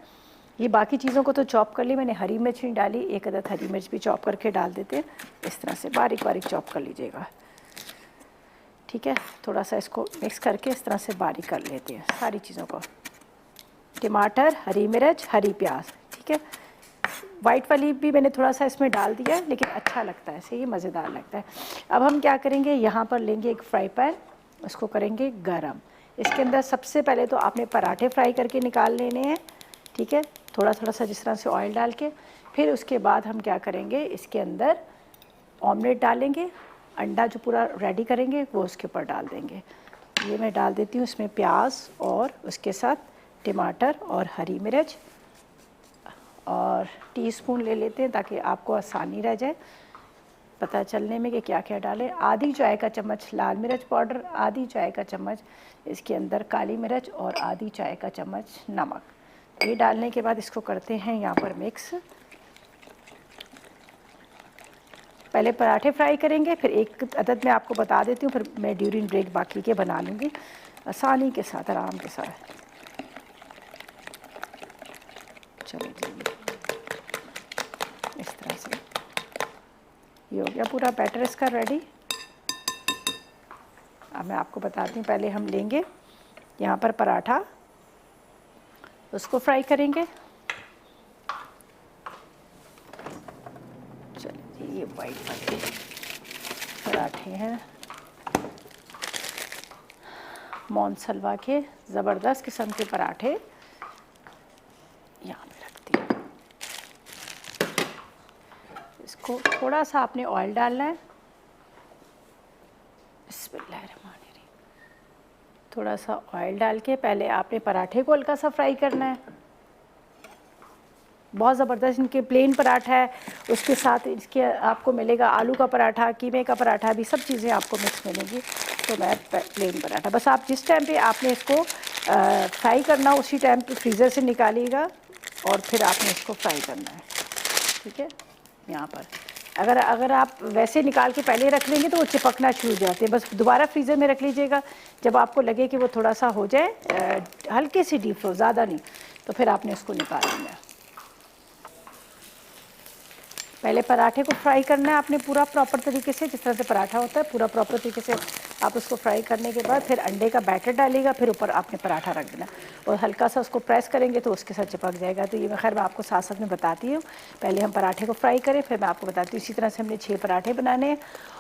Speaker 1: ये बाकी चीज़ों को तो चॉप कर ली, मैंने हरी मिर्च नहीं डाली, 1 अदद हरी मिर्च भी चॉप करके डाल देते हैं। इस तरह से बारीक बारीक चॉप कर लीजिएगा, ठीक है। थोड़ा सा इसको मिक्स करके इस तरह से बारीक कर लेते हैं सारी चीज़ों को, टमाटर, हरी मिर्च, हरी प्याज, ठीक है। वाइट वाली भी मैंने थोड़ा सा इसमें डाल दिया, लेकिन अच्छा लगता है, ऐसे ये मज़ेदार लगता है। अब हम क्या करेंगे, यहाँ पर लेंगे एक फ्राई पैन, उसको करेंगे गरम। इसके अंदर सबसे पहले तो आपने पराठे फ्राई करके निकाल लेने हैं, ठीक है, थोड़ा थोड़ा सा जिस तरह से ऑयल डाल के। फिर उसके बाद हम क्या करेंगे, इसके अंदर ऑमलेट डालेंगे, अंडा जो पूरा रेडी करेंगे वो उसके ऊपर डाल देंगे। ये मैं डाल देती हूँ इसमें प्याज और उसके साथ टमाटर और हरी मिर्च, और टीस्पून ले लेते हैं ताकि आपको आसानी रह जाए पता चलने में कि क्या क्या डालें। आधी चाय का चम्मच लाल मिर्च पाउडर, आधी चाय का चम्मच इसके अंदर काली मिर्च और आधी चाय का चम्मच नमक। ये डालने के बाद इसको करते हैं यहाँ पर मिक्स। पहले पराठे फ्राई करेंगे, फिर एक अदद मैं आपको बता देती हूँ, फिर मैं ड्यूरिंग ब्रेक बाकी के बना लूँगी आसानी के साथ, आराम के साथ। चलो जी, इस तरह से ये हो गया पूरा बैटर इसका रेडी। अब मैं आपको बताती हूँ, पहले हम लेंगे यहाँ पर पराठा, उसको फ्राई करेंगे। चलिए ये वाइट वाले पराठे हैं मोहन सलवा के, ज़बरदस्त किस्म के पराठे, यहाँ पे रखती हूँ। इसको थोड़ा सा आपने ऑयल डालना है, बिस्मिल्लाहिर्रहमानिर्रहीम। थोड़ा सा ऑयल डाल के पहले आपने पराठे को हल्का सा फ्राई करना है। बहुत ज़बरदस्त इनके प्लेन पराठा है, उसके साथ इसके आपको मिलेगा आलू का पराठा, कीमे का पराठा भी, सब चीज़ें आपको मिक्स मिलेंगी। तो मैं प्लेन पराठा, बस आप जिस टाइम पे आपने इसको फ्राई करना उसी टाइम पे फ्रीज़र से निकालिएगा और फिर आपने इसको फ्राई करना है, ठीक है। यहाँ पर अगर आप वैसे निकाल के पहले रख लेंगे तो वो चिपकना शुरू हो जाते हैं, बस दोबारा फ्रीज़र में रख लीजिएगा। जब आपको लगे कि वो थोड़ा सा हो जाए हल्के से डीप फ्रोज, ज़्यादा नहीं, तो फिर आपने उसको निकाल लेना है। पहले पराठे को फ्राई करना है आपने पूरा प्रॉपर तरीके से, जिस तरह से पराठा होता है पूरा प्रॉपर तरीके से आप उसको फ्राई करने के बाद फिर अंडे का बैटर डालिएगा, फिर ऊपर आपने पराठा रख देना और हल्का सा उसको प्रेस करेंगे तो उसके साथ चिपक जाएगा। तो ये मैं खैर मैं आपको साथ साथ में बताती हूँ। पहले हम पराठे को फ्राई करें, फिर मैं आपको बताती हूँ। इसी तरह से हमने 6 पराठे बनाने हैं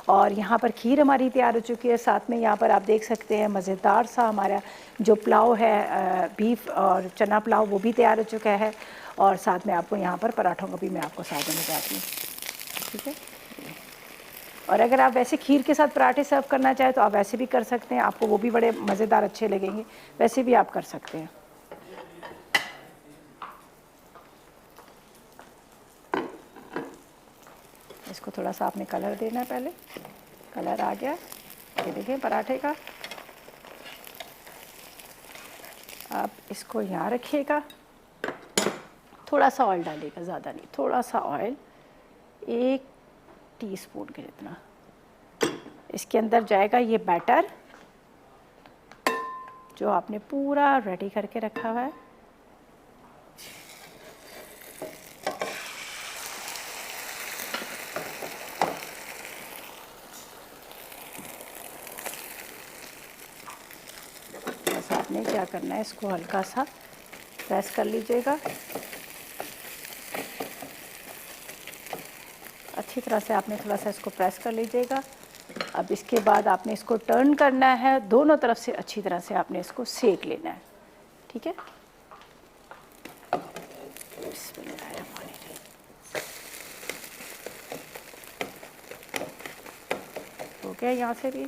Speaker 1: और यहाँ पर खीर हमारी तैयार हो चुकी है। साथ में यहाँ पर आप देख सकते हैं मज़ेदार सा हमारा जो पुलाव है, बीफ और चना पुलाव, वो भी तैयार हो चुका है। और साथ में आपको यहाँ पर पराठों को भी मैं आपको साथ में बताती हूँ, ठीक है। और अगर आप वैसे खीर के साथ पराठे सर्व करना चाहें तो आप वैसे भी कर सकते हैं, आपको वो भी बड़े मज़ेदार अच्छे लगेंगे, वैसे भी आप कर सकते हैं। इसको थोड़ा सा आपने कलर देना है, पहले कलर आ गया, ये देखें पराठे का। आप इसको यहाँ रखिएगा, थोड़ा सा ऑयल डालिएगा, ज़्यादा नहीं, थोड़ा सा ऑयल, 1 टीस्पून के जितना। इसके अंदर जाएगा ये बैटर जो आपने पूरा रेडी करके रखा हुआ है। बस आपने क्या करना है, इसको हल्का सा प्रेस कर लीजिएगा, अच्छी तरह से आपने थोड़ा सा इसको प्रेस कर लीजिएगा। अब इसके बाद आपने इसको टर्न करना है, दोनों तरफ से अच्छी तरह से आपने इसको सेक लेना है, ठीक है। बिस्मिल्लाहिर्रहमानिर्रहीम। हो गया यहाँ से भी,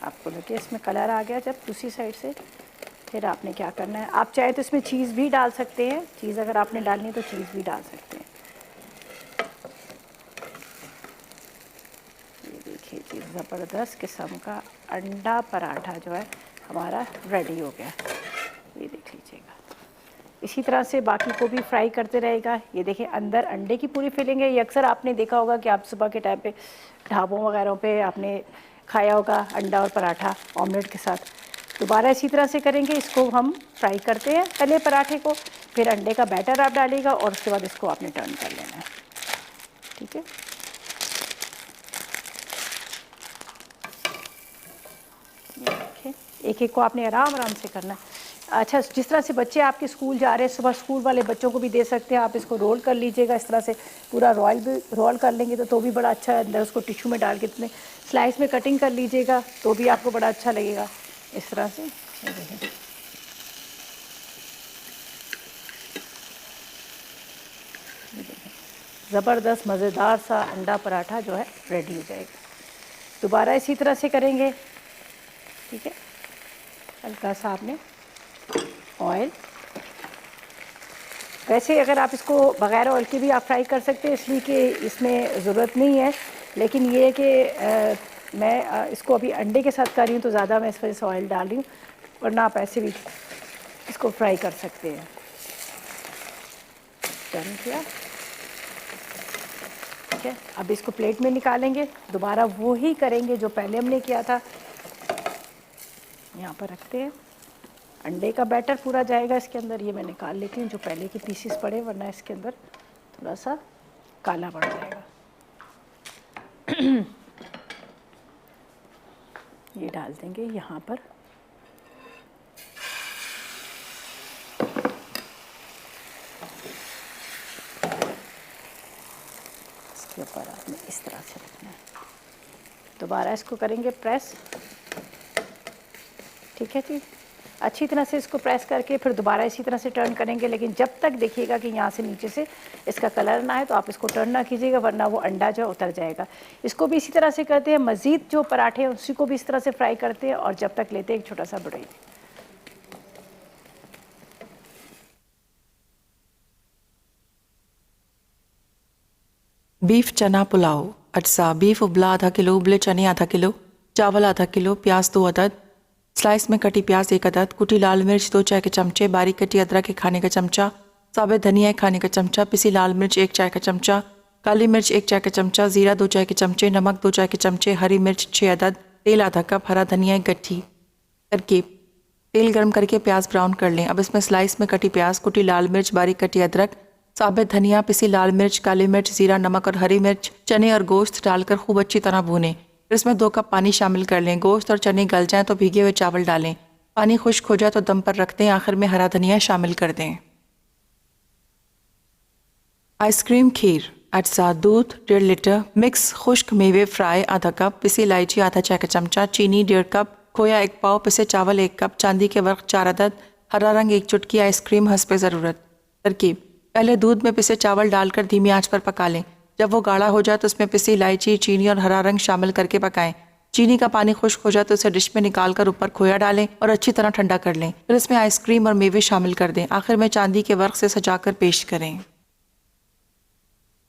Speaker 1: आपको लगे इसमें कलर आ गया जब दूसरी साइड से, फिर आपने क्या करना है, आप चाहे तो इसमें चीज़ भी डाल सकते हैं, चीज़ अगर आपने डालनी है तो चीज़ भी डाल सकते हैं। ये देखिए जी, ज़बरदस्त किस्म का अंडा पराठा जो है हमारा रेडी हो गया, ये देख लीजिएगा। इसी तरह से बाकी को भी फ्राई करते रहेगा। ये देखिए अंदर अंडे की पूरी फिलिंग है। ये अक्सर आपने देखा होगा कि आप सुबह के टाइम पे ढाबों वगैरह पे आपने खाया होगा अंडा और पराठा ऑमलेट के साथ। दोबारा इसी तरह से करेंगे, इसको हम फ्राई करते हैं तले पराठे को, फिर अंडे का बैटर आप डालिएगा और उसके बाद इसको आपने टर्न कर लेना है, ठीक है। देखिए एक एक को आपने आराम आराम से करना है। अच्छा, जिस तरह से बच्चे आपके स्कूल जा रहे हैं, सुबह स्कूल वाले बच्चों को भी दे सकते हैं। आप इसको रोल कर लीजिएगा इस तरह से, पूरा रोल कर लेंगे तो भी बड़ा अच्छा है। अंदर उसको टिश्यू में डाल के इतने स्लाइस में कटिंग कर लीजिएगा तो भी आपको बड़ा अच्छा लगेगा इस तरह से। ज़बरदस्त मज़ेदार सा अंडा पराठा जो है रेडी हो जाएगा। दोबारा इसी तरह से करेंगे, ठीक है। हल्का सा आपने ऑयल, वैसे अगर आप इसको बग़ैर ऑयल के भी आप फ्राई कर सकते हैं, इसलिए कि इसमें ज़रूरत नहीं है, लेकिन ये है कि मैं इसको अभी अंडे के साथ कर रही हूँ तो ज़्यादा मैं इस वजह से ऑयल डाल रही हूँ, वरना आप ऐसे भी इसको फ्राई कर सकते हैं। टर्न किया, ठीक है। अब इसको प्लेट में निकालेंगे, दोबारा वो ही करेंगे जो पहले हमने किया था। यहाँ पर रखते हैं, अंडे का बैटर पूरा जाएगा इसके अंदर। ये मैं निकाल लेती हूँ जो पहले के पीसेस पड़े, वरना इसके अंदर थोड़ा सा काला पड़ जाएगा। ये डाल देंगे यहाँ पर, इसके ऊपर आपने इस तरह से रखना है। दोबारा इसको करेंगे प्रेस, ठीक है जी। अच्छी तरह से इसको प्रेस करके फिर दोबारा इसी तरह से टर्न करेंगे, लेकिन जब तक देखिएगा कि यहाँ से नीचे से इसका कलर ना आए तो आप इसको टर्न ना कीजिएगा, वरना वो अंडा जो उतर जाएगा। इसको भी इसी तरह से करते हैं। मज़ीद जो पराठे हैं उसी को भी इस तरह से फ्राई करते हैं, और जब तक लेते हैं एक छोटा सा ब्रेक।
Speaker 2: बीफ चना पुलाव। अज्जा: बीफ उबला आधा किलो, उबले चने आधा किलो, चावल आधा किलो, प्याज 2 अदद, स्लाइस में कटी प्याज 1 अदद, कुटी लाल मिर्च 2 चाय के चमचे, बारीक कटी अदरक 1 खाने का चमचा, साबुत धनिया 1 खाने का चमचा, पिसी लाल मिर्च 1 चाय का चमचा, काली मिर्च 1 चाय का चमचा, जीरा 2 चाय के चमचे, नमक 2 चाय के चमचे, हरी मिर्च 6 अदद, तेल आधा कप, हरा धनिया 1 गट्ठी। तरकीब: तेल गर्म करके प्याज ब्राउन कर लें। अब इसमें स्लाइस में कटी प्याज, कुटी लाल मिर्च, बारीक कटी अदरक, साबुत धनिया, पिसी लाल मिर्च, काली मिर्च, जीरा, नमक और हरी मिर्च, चने और गोश्त डालकर खूब अच्छी तरह भूनें। फिर इसमें 2 कप पानी शामिल कर लें। गोश्त और चने गल जाएं तो भीगे हुए चावल डालें। पानी खुश्क हो जाए तो दम पर रख दें। आखिर में हरा धनिया शामिल कर दें। आइसक्रीम खीर। अज्जा: दूध 1.5 लीटर, मिक्स खुश्क मेवे फ्राई आधा कप, पिसी इलायची आधा चाय का चमचा, चीनी 1.5 कप, खोया 1 पाव, पिसे चावल 1 कप, चांदी के वर्क 4 अदद, हरा रंग 1 चुटकी, आइसक्रीम हस्बे ज़रूरत। तरकीब: पहले दूध में पिसे चावल डालकर धीमी आंच पर पका लें। जब वो गाढ़ा हो जाए तो उसमें पिसी इलायची, चीनी और हरा रंग शामिल करके पकाएं। चीनी का पानी खुश्क हो जाए तो उसे डिश में निकाल कर ऊपर खोया डालें और अच्छी तरह ठंडा कर लें। फिर इसमें आइसक्रीम और मेवे शामिल कर दें। आखिर में चांदी के वर्क से सजाकर पेश करें।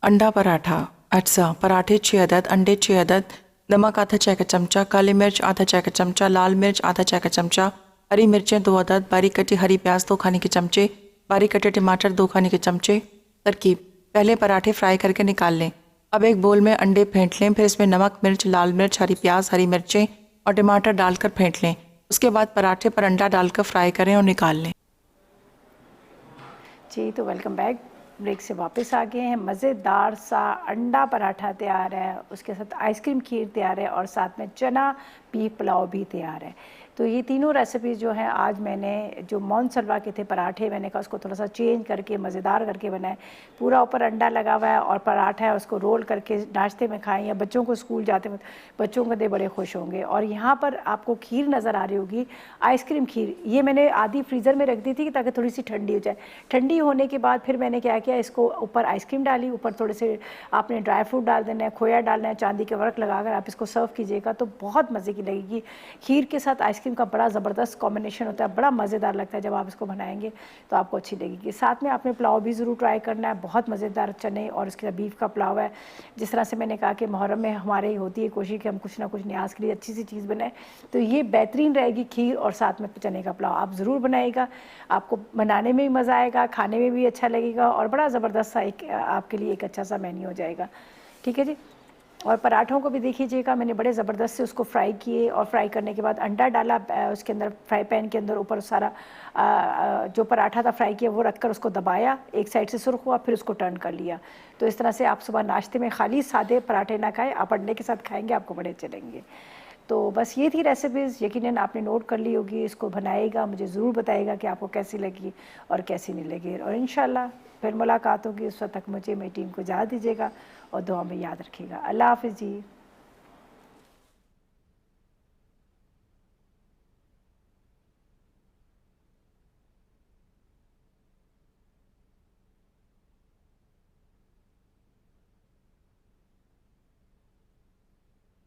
Speaker 2: अंडा पराठा। अज्जा: पराठे 6 अदद, अंडे 6 अदद, नमक आधा चाय का चमचा, काली मिर्च आधा चाय का चमचा, लाल मिर्च आधा चाय का चमचा, हरी मिर्चें 2 अदद, बारीक कटी हरी प्याज 2 खाने के चमचे, बारीक कटे टमाटर 2 खाने के चमचे। तरकीब: पहले पराठे फ्राई करके निकाल लें। अब एक बोल में अंडे फेंट लें। फिर इसमें नमक, मिर्च, लाल मिर्च, हरी प्याज, हरी मिर्चें और टमाटर डालकर फेंट लें। उसके बाद पराठे पर अंडा डालकर फ्राई करें और निकाल लें।
Speaker 1: जी, तो वेलकम बैक। ब्रेक से वापस आ गए हैं। मज़ेदार सा अंडा पराठा तैयार है, उसके साथ आइसक्रीम खीर तैयार है और साथ में चना बीफ पुलाव भी तैयार है। तो ये तीनों रेसिपीज़ जो हैं आज मैंने जो मौन सलवा के थे पराठे, मैंने कहा उसको थोड़ा सा चेंज करके मज़ेदार करके बनाए। पूरा ऊपर अंडा लगा हुआ है और पराठा है, उसको रोल करके नाश्ते में खाएं या बच्चों को स्कूल जाते वक्त बच्चों को दे, बड़े खुश होंगे। और यहाँ पर आपको खीर नज़र आ रही होगी, आइसक्रीम खीर। ये मैंने आधी फ्रीज़र में रख दी थी ताकि थोड़ी सी ठंडी हो जाए। ठंडी होने के बाद फिर मैंने क्या किया, इसको ऊपर आइसक्रीम डाली, ऊपर थोड़े से आपने ड्राई फ्रूट डाल देना है, खोया डालना है, चांदी के वर्क लगाकर आप इसको सर्व कीजिएगा तो बहुत मज़े की लगेगी। खीर के साथ आइसक्रीम का बड़ा ज़बरदस्त कॉम्बिनेशन होता है, बड़ा मज़ेदार लगता है। जब आप इसको बनाएंगे तो आपको अच्छी लगेगी। साथ में आपने पुलाव भी ज़रूर ट्राई करना है, बहुत मज़ेदार चने और उसके साथ बीफ का पुलाव है। जिस तरह से मैंने कहा कि मुहर्रम में हमारे होती है कोशिश कि हम कुछ ना कुछ न्याज के लिए अच्छी सी चीज़ बनाएं, तो ये बेहतरीन रहेगी खीर और साथ में चने का पुलाव। आप ज़रूर बनाइएगा, आपको बनाने में भी मज़ा आएगा, खाने में भी अच्छा लगेगा और बड़ा ज़बरदस्त सा एक आपके लिए एक अच्छा सा मेन्यू हो जाएगा। ठीक है जी। और पराठों को भी देखिएगा, मैंने बड़े ज़बरदस्त से उसको फ्राई किए और फ्राई करने के बाद अंडा डाला उसके अंदर, फ्राई पैन के अंदर, ऊपर सारा जो पराठा था फ्राई किया वो रखकर उसको दबाया, एक साइड से सुर्ख हुआ, फिर उसको टर्न कर लिया। तो इस तरह से आप सुबह नाश्ते में खाली सादे पराठे ना खाएं, आप अंडे के साथ खाएंगे, आपको बड़े अच्छे लगेंगे। तो बस ये थी रेसिपीज़, यकीनन आपने नोट कर ली होगी। इसको बनाइएगा, मुझे ज़रूर बताइएगा कि आपको कैसी लगी और कैसी नहीं लगी। और इंशाल्लाह फिर मुलाकात होगी, उस वक्त तक मुझे मेरी टीम को इजाज़त दीजिएगा और दुआ में याद रखिएगा। अल्लाह हाफ़िज़ जी।